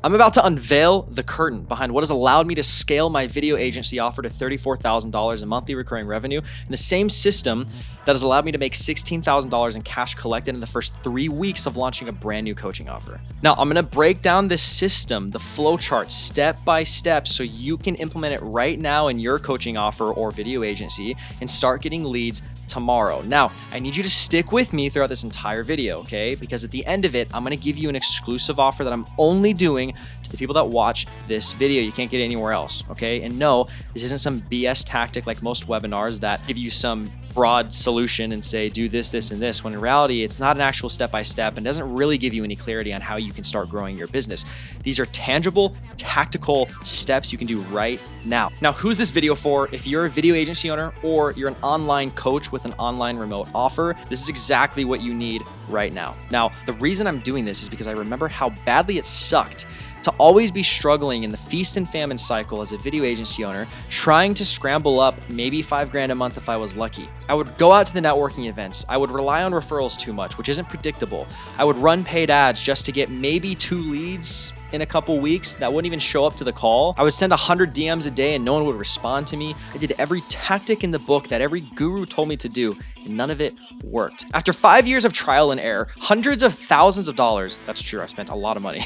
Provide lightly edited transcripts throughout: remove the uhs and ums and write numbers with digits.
I'm about to unveil the curtain behind what has allowed me to scale my video agency offer to $34,000 in monthly recurring revenue, and the same system that has allowed me to make $16,000 in cash collected in the first 3 weeks of launching a brand new coaching offer. Now, I'm gonna break down this system, the flow chart, step by step, so you can implement it right now in your coaching offer or video agency and start getting leads tomorrow. Now, I need you to stick with me throughout this entire video, okay? Because at the end of it, I'm gonna give you an exclusive offer that I'm only doing to the people that watch this video. You can't get it anywhere else, okay? And no, this isn't some BS tactic like most webinars that give you some broad solution and say, do this, this, and this, when in reality, it's not an actual step-by-step and doesn't really give you any clarity on how you can start growing your business. These are tangible, tactical steps you can do right now. Now, who's this video for? If you're a video agency owner or you're an online coach with an online remote offer, this is exactly what you need right now. Now, the reason I'm doing this is because I remember how badly it sucked to always be struggling in the feast and famine cycle as a video agency owner, trying to scramble up maybe $5,000 a month if I was lucky. I would go out to the networking events. I would rely on referrals too much, which isn't predictable. I would run paid ads just to get maybe 2 leads in a couple weeks that wouldn't even show up to the call. I would send 100 DMs a day and no one would respond to me. I did every tactic in the book that every guru told me to do, and none of it worked. After 5 years of trial and error, hundreds of thousands of dollars, that's true, I spent a lot of money,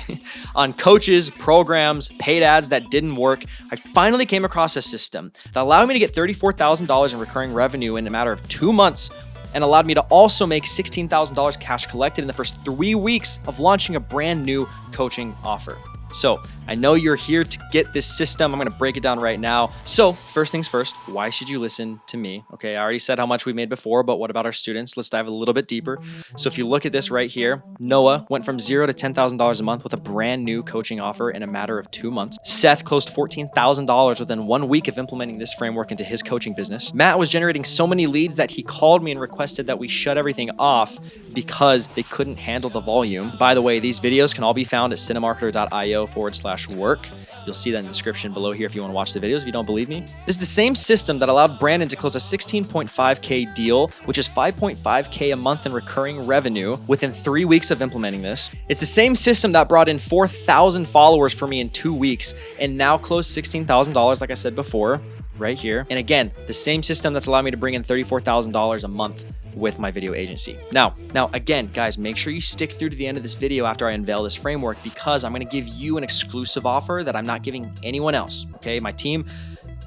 on coaches, programs, paid ads that didn't work, I finally came across a system that allowed me to get $34,000 in recurring revenue in a matter of 2 months, and allowed me to also make $16,000 cash collected in the first 3 weeks of launching a brand new coaching offer. So I know you're here to get this system. I'm going to break it down right now. So first things first, why should you listen to me? Okay, I already said how much we made before, but what about our students? Let's dive a little bit deeper. So if you look at this right here, Noah went from $0 to $10,000 a month with a brand new coaching offer in a matter of 2 months. Seth closed $14,000 within 1 week of implementing this framework into his coaching business. Matt was generating so many leads that he called me and requested that we shut everything off because they couldn't handle the volume. By the way, these videos can all be found at cinemarketer.io/work. You'll see that in the description below here if you want to watch the videos if you don't believe me. This is the same system that allowed Brandon to close a $16.5K deal, which is $5.5K a month in recurring revenue within 3 weeks of implementing this. It's the same system that brought in 4,000 followers for me in 2 weeks and now closed $16,000, like I said before, right here. And again, the same system that's allowed me to bring in $34,000 a month with my video agency. Now again, guys, make sure you stick through to the end of this video after I unveil this framework, because I'm going to give you an exclusive offer that I'm not giving anyone else. Okay, my team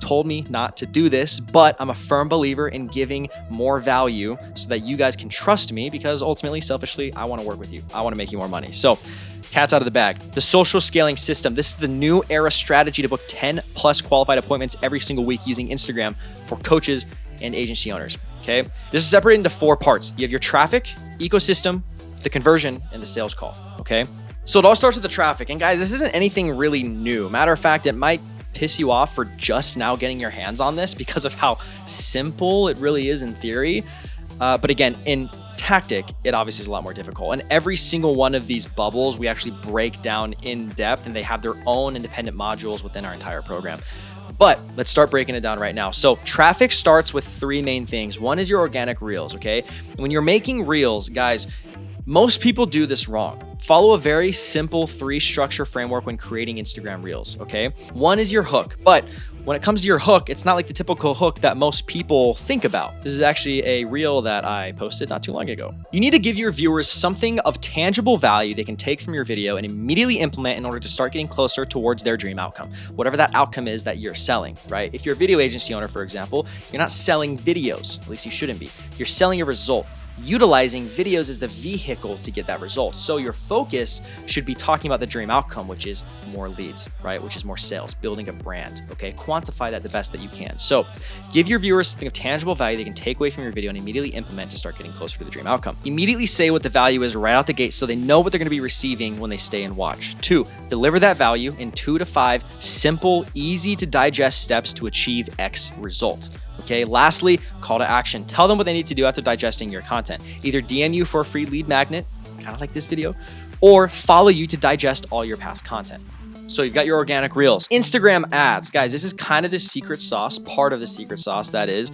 told me not to do this, but I'm a firm believer in giving more value so that you guys can trust me, because ultimately, selfishly, I want to work with you. I want to make you more money. So cat's out of the bag. The social scaling system. This is the new era strategy to book 10 plus qualified appointments every single week using Instagram for coaches and agency owners. Okay, this is separated into 4 parts. You have your traffic, ecosystem, the conversion, and the sales call. Okay, so it all starts with the traffic. And guys, this isn't anything really new. Matter of fact, it might piss you off for just now getting your hands on this because of how simple it really is in theory. But again, in tactic, it obviously is a lot more difficult. And every single one of these bubbles, we actually break down in depth, and they have their own independent modules within our entire program. But let's start breaking it down right now. So traffic starts with 3 main things. One is your organic reels, okay? And when you're making reels, guys, most people do this wrong. Follow a very simple 3-structure framework when creating Instagram reels, okay? One is your hook, but when it comes to your hook, it's not like the typical hook that most people think about. This is actually a reel that I posted not too long ago. You need to give your viewers something of tangible value they can take from your video and immediately implement in order to start getting closer towards their dream outcome, whatever that outcome is that you're selling, right? If you're a video agency owner, for example, you're not selling videos, at least you shouldn't be. You're selling a result. Utilizing videos as the vehicle to get that result. So your focus should be talking about the dream outcome, which is more leads, right? Which is more sales, building a brand, okay? Quantify that the best that you can. So give your viewers something of tangible value they can take away from your video and immediately implement to start getting closer to the dream outcome. Immediately say what the value is right out the gate so they know what they're going to be receiving when they stay and watch. 2, deliver that value in 2 to 5 simple, easy to digest steps to achieve X result. Okay, lastly, call to action. Tell them what they need to do after digesting your content. Either DM you for a free lead magnet, kind of like this video, or follow you to digest all your past content. So you've got your organic reels. Instagram ads. Guys, this is kind of the secret sauce, part of the secret sauce that is.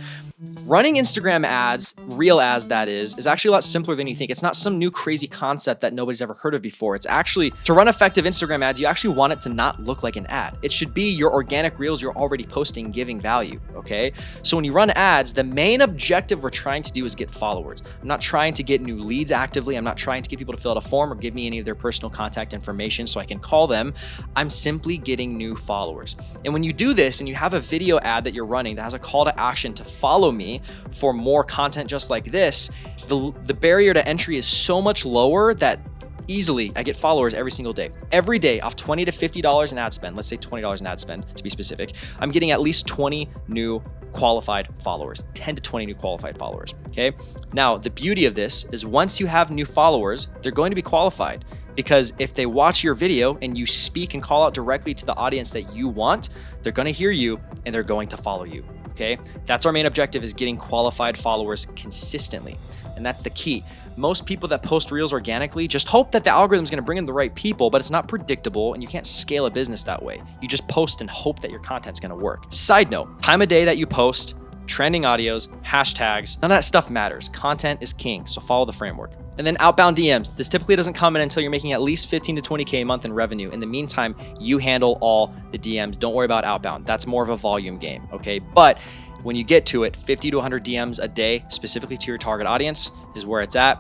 Running Instagram ads, real ads that is actually a lot simpler than you think. It's not some new crazy concept that nobody's ever heard of before. It's actually, to run effective Instagram ads, you actually want it to not look like an ad. It should be your organic reels you're already posting giving value, okay? So when you run ads, the main objective we're trying to do is get followers. I'm not trying to get new leads actively. I'm not trying to get people to fill out a form or give me any of their personal contact information so I can call them. I'm simply getting new followers. And when you do this and you have a video ad that you're running that has a call to action to follow me for more content just like this, the barrier to entry is so much lower that easily I get followers every single day. Every day off $20 to $50 in ad spend, let's say $20 in ad spend to be specific, I'm getting at least 20 new qualified followers, 10 to 20 new qualified followers, okay? Now, the beauty of this is once you have new followers, they're going to be qualified because if they watch your video and you speak and call out directly to the audience that you want, they're going to hear you and they're going to follow you, okay? That's our main objective, is getting qualified followers consistently. And that's the key. Most people that post reels organically just hope that the algorithm is going to bring in the right people, but it's not predictable and you can't scale a business that way. You just post and hope that your content's going to work. Side note, time of day that you post, trending audios, hashtags, none of that stuff matters. Content is king, so follow the framework. And then outbound DMs. This typically doesn't come in until you're making at least 15 to 20K a month in revenue. In the meantime, you handle all the DMs. Don't worry about outbound. That's more of a volume game, okay? But when you get to it, 50 to 100 DMs a day, specifically to your target audience, is where it's at.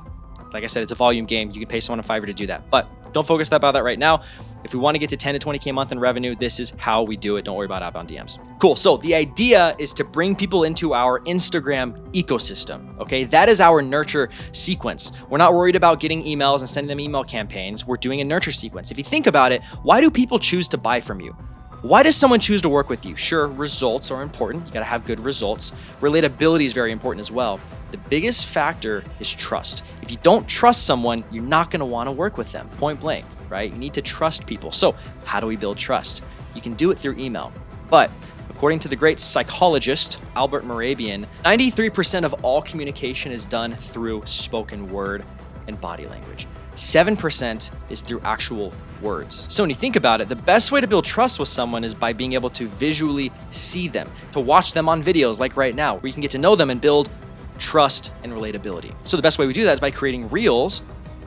Like I said, it's a volume game. You can pay someone on Fiverr to do that, but don't focus about that right now. If we want to get to 10 to 20K a month in revenue, this is how we do it. Don't worry about outbound DMs. Cool. So the idea is to bring people into our Instagram ecosystem. Okay. That is our nurture sequence. We're not worried about getting emails and sending them email campaigns. We're doing a nurture sequence. If you think about it, why do people choose to buy from you? Why does someone choose to work with you? Sure, results are important. You got to have good results. Relatability is very important as well. The biggest factor is trust. If you don't trust someone, you're not going to want to work with them, point blank, right? You need to trust people. So how do we build trust? You can do it through email. But according to the great psychologist, Albert Mehrabian, 93% of all communication is done through spoken word and body language. 7% is through actual words. So when you think about it, the best way to build trust with someone is by being able to visually see them, to watch them on videos like right now, where you can get to know them and build trust and relatability. So the best way we do that is by creating reels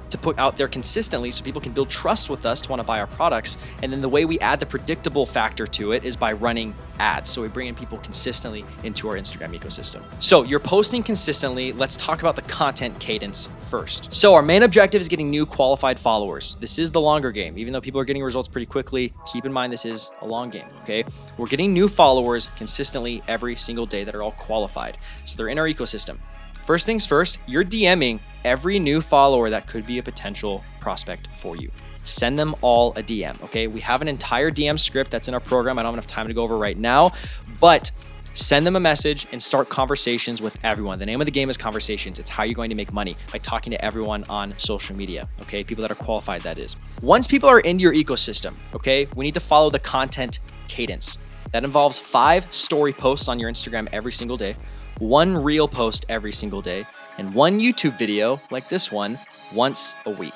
to put out there consistently so people can build trust with us to want to buy our products. And then the way we add the predictable factor to it is by running ads. So we bring in people consistently into our Instagram ecosystem. So you're posting consistently. Let's talk about the content cadence first. So our main objective is getting new qualified followers. This is the longer game. Even though people are getting results pretty quickly, keep in mind this is a long game, okay? We're getting new followers consistently every single day that are all qualified. So they're in our ecosystem. First things first, you're DMing every new follower that could be a potential prospect for you. Send them all a DM, okay? We have an entire DM script that's in our program. I don't have enough time to go over right now, but send them a message and start conversations with everyone. The name of the game is conversations. It's how you're going to make money, by talking to everyone on social media, okay? People that are qualified, that is. Once people are in your ecosystem, okay, we need to follow the content cadence. That involves 5 story posts on your Instagram every single day, 1 reel post every single day, and 1 YouTube video like this one once a week.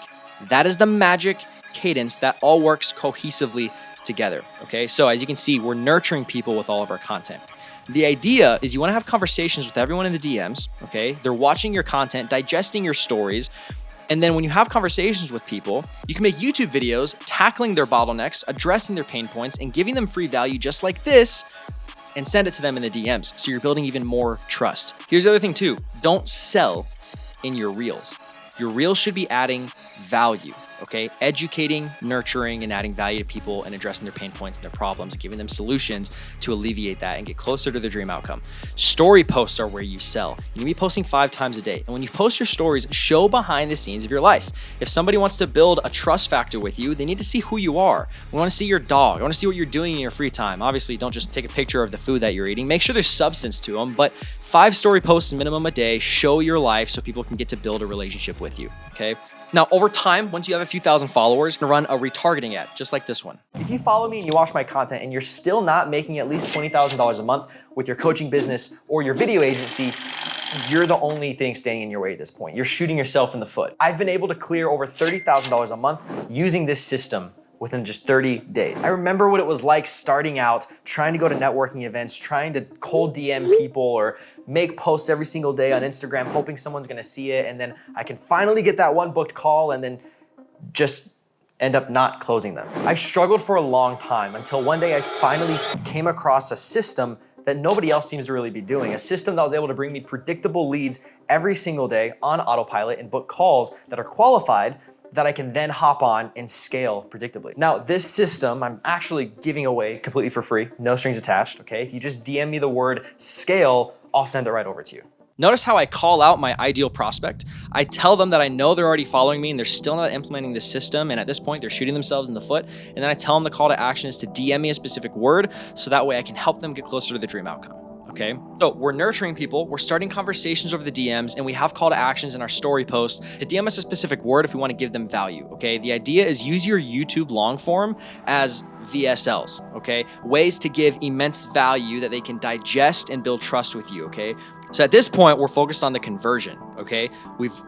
That is the magic cadence that all works cohesively together, okay? So as you can see, we're nurturing people with all of our content. The idea is you want to have conversations with everyone in the DMs, okay? They're watching your content, digesting your stories, and then when you have conversations with people, you can make YouTube videos tackling their bottlenecks, addressing their pain points, and giving them free value just like this, and send it to them in the DMs. So you're building even more trust. Here's the other thing too. Don't sell in your reels. Your reels should be adding value, okay? Educating, nurturing, and adding value to people and addressing their pain points and their problems, and giving them solutions to alleviate that and get closer to their dream outcome. Story posts are where you sell. You need to be posting 5 times a day. And when you post your stories, show behind the scenes of your life. If somebody wants to build a trust factor with you, they need to see who you are. We want to see your dog. I want to see what you're doing in your free time. Obviously, don't just take a picture of the food that you're eating. Make sure there's substance to them, but 5 story posts minimum a day. Show your life so people can get to build a relationship with you, okay? Now, over time, once you have a few thousand followers, you're gonna run a retargeting ad, just like this one. If you follow me and you watch my content and you're still not making at least $20,000 a month with your coaching business or your video agency, you're the only thing standing in your way at this point. You're shooting yourself in the foot. I've been able to clear over $30,000 a month using this system within just 30 days. I remember what it was like starting out, trying to go to networking events, trying to cold DM people or make posts every single day on Instagram, hoping someone's gonna see it, and then I can finally get that one booked call and then just end up not closing them. I struggled for a long time until one day I finally came across a system that nobody else seems to really be doing. A system that was able to bring me predictable leads every single day on autopilot and book calls that are qualified that I can then hop on and scale predictably. Now, this system I'm actually giving away completely for free, no strings attached, okay? If you just DM me the word scale, I'll send it right over to you. Notice how I call out my ideal prospect. I tell them that I know they're already following me and they're still not implementing this system. And at this point, they're shooting themselves in the foot. And then I tell them the call to action is to DM me a specific word so that way I can help them get closer to the dream outcome. Okay, so we're nurturing people, we're starting conversations over the DMs, and we have call to actions in our story post to DM us a specific word if we want to give them value. Okay, the idea is use your YouTube long form as VSLs, okay? Ways to give immense value that they can digest and build trust with you, okay? So at this point, we're focused on the conversion, okay? We've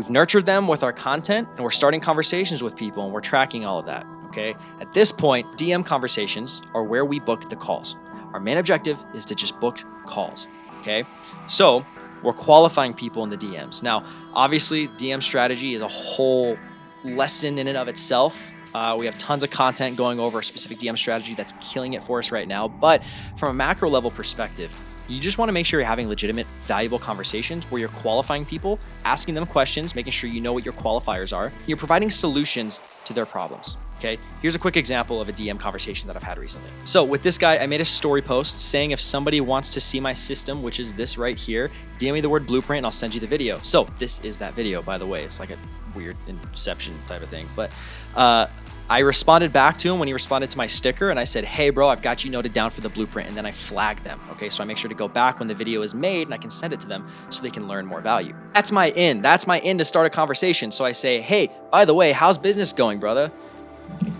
nurtured them with our content and we're starting conversations with people and we're tracking all of that, okay? At this point, DM conversations are where we book the calls. Our main objective is to just book calls, okay? So we're qualifying people in the DMs. Now, obviously, DM strategy is a whole lesson in and of itself. We have tons of content going over a specific DM strategy that's killing it for us right now. But from a macro level perspective, you just want to make sure you're having legitimate, valuable conversations where you're qualifying people, asking them questions, making sure you know what your qualifiers are. You're providing solutions to their problems. Okay, here's a quick example of a DM conversation that I've had recently. So with this guy, I made a story post saying if somebody wants to see my system, which is this right here, DM me the word blueprint and I'll send you the video. So this is that video, by the way. It's like a weird Inception type of thing. But I responded back to him when he responded to my sticker and I said, hey bro, I've got you noted down for the blueprint, and then I flagged them. Okay, so I make sure to go back when the video is made and I can send it to them so they can learn more value. That's my in. That's my in to start a conversation. So I say, hey, by the way, how's business going, brother?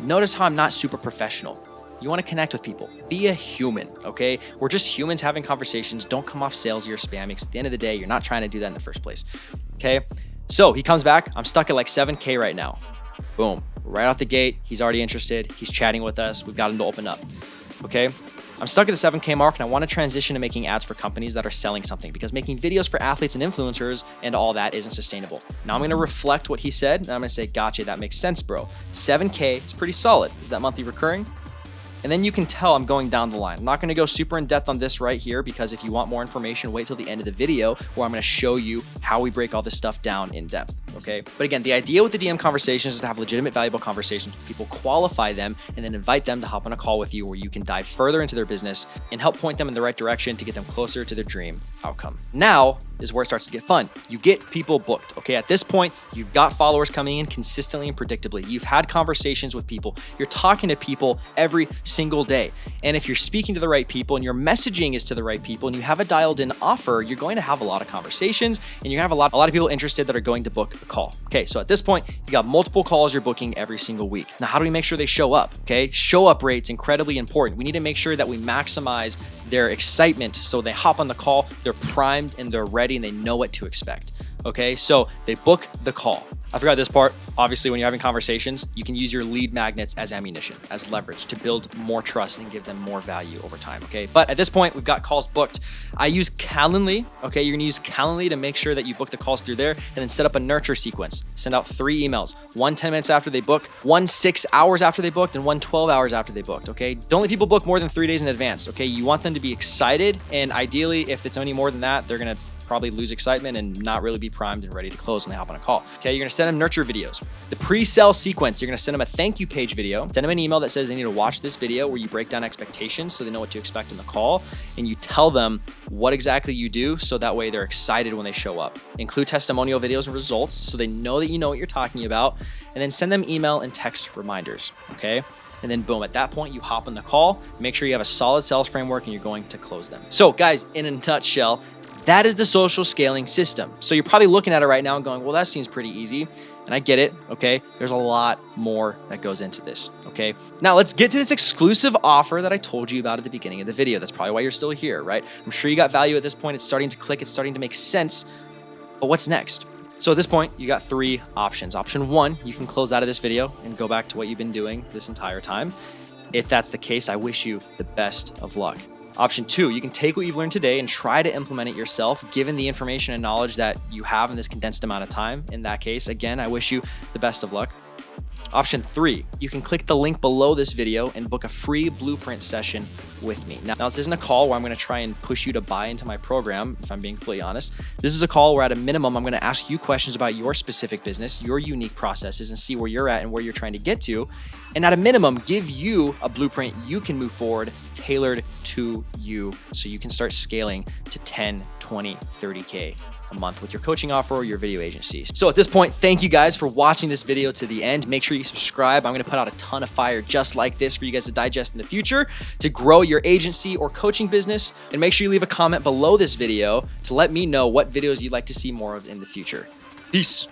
Notice how I'm not super professional. You want to connect with people. Be a human, okay? We're just humans having conversations. Don't come off salesy or spammy, because at the end of the day, you're not trying to do that in the first place, okay? So he comes back. I'm stuck at like 7K right now. Boom. Right off the gate, he's already interested. He's chatting with us. We've got him to open up, okay? I'm stuck at the 7K mark and I want to transition to making ads for companies that are selling something, because making videos for athletes and influencers and all that isn't sustainable. Now I'm going to reflect what he said and I'm going to say, gotcha, that makes sense, bro. 7K is pretty solid. Is that monthly recurring? And then you can tell I'm going down the line. I'm not going to go super in depth on this right here, because if you want more information, wait till the end of the video where I'm going to show you how we break all this stuff down in depth. Okay. But again, the idea with the DM conversations is to have legitimate, valuable conversations with people, qualify them, and then invite them to hop on a call with you where you can dive further into their business and help point them in the right direction to get them closer to their dream outcome. Now is where it starts to get fun. You get people booked. Okay. At this point, you've got followers coming in consistently and predictably. You've had conversations with people. You're talking to people every single day. And if you're speaking to the right people and your messaging is to the right people and you have a dialed in offer, you're going to have a lot of conversations and you're gonna have a lot of people interested that are going to book a call. Okay, so at this point, you got multiple calls you're booking every single week. Now, how do we make sure they show up? Okay, show up rate's incredibly important. We need to make sure that we maximize their excitement so they hop on the call, they're primed and they're ready and they know what to expect. Okay, so they book the call. I forgot this part. Obviously, when you're having conversations, you can use your lead magnets as ammunition, as leverage to build more trust and give them more value over time, okay? But at this point, we've got calls booked. I use Calendly, okay? You're gonna use Calendly to make sure that you book the calls through there and then set up a nurture sequence. Send out 3 emails, one 10 minutes after they book, one 6 hours after they booked, and one 12 hours after they booked, okay? Don't let people book more than 3 days in advance, okay? You want them to be excited, and ideally, if it's any more than that, they're gonna probably lose excitement and not really be primed and ready to close when they hop on a call. Okay, you're gonna send them nurture videos. The pre-sell sequence, you're gonna send them a thank you page video, send them an email that says they need to watch this video where you break down expectations so they know what to expect in the call, and you tell them what exactly you do so that way they're excited when they show up. Include testimonial videos and results so they know that you know what you're talking about, and then send them email and text reminders, okay? And then boom, at that point, you hop on the call, make sure you have a solid sales framework and you're going to close them. So guys, in a nutshell, that is the social scaling system. So you're probably looking at it right now and going, well, that seems pretty easy. And I get it, okay? There's a lot more that goes into this, okay? Now let's get to this exclusive offer that I told you about at the beginning of the video. That's probably why you're still here, right? I'm sure you got value at this point. It's starting to click. It's starting to make sense. But what's next? So at this point, you got 3 options. Option 1, you can close out of this video and go back to what you've been doing this entire time. If that's the case, I wish you the best of luck. Option 2, you can take what you've learned today and try to implement it yourself, given the information and knowledge that you have in this condensed amount of time. In that case, again, I wish you the best of luck. Option 3, you can click the link below this video and book a free blueprint session with me. Now, this isn't a call where I'm going to try and push you to buy into my program, if I'm being completely honest. This is a call where at a minimum, I'm going to ask you questions about your specific business, your unique processes, and see where you're at and where you're trying to get to. And at a minimum, give you a blueprint you can move forward tailored to you so you can start scaling to 10, 20, 30K a month with your coaching offer or your video agencies. So at this point, thank you guys for watching this video to the end. Make sure you subscribe. I'm going to put out a ton of fire just like this for you guys to digest in the future to grow your agency or coaching business. And make sure you leave a comment below this video to let me know what videos you'd like to see more of in the future. Peace.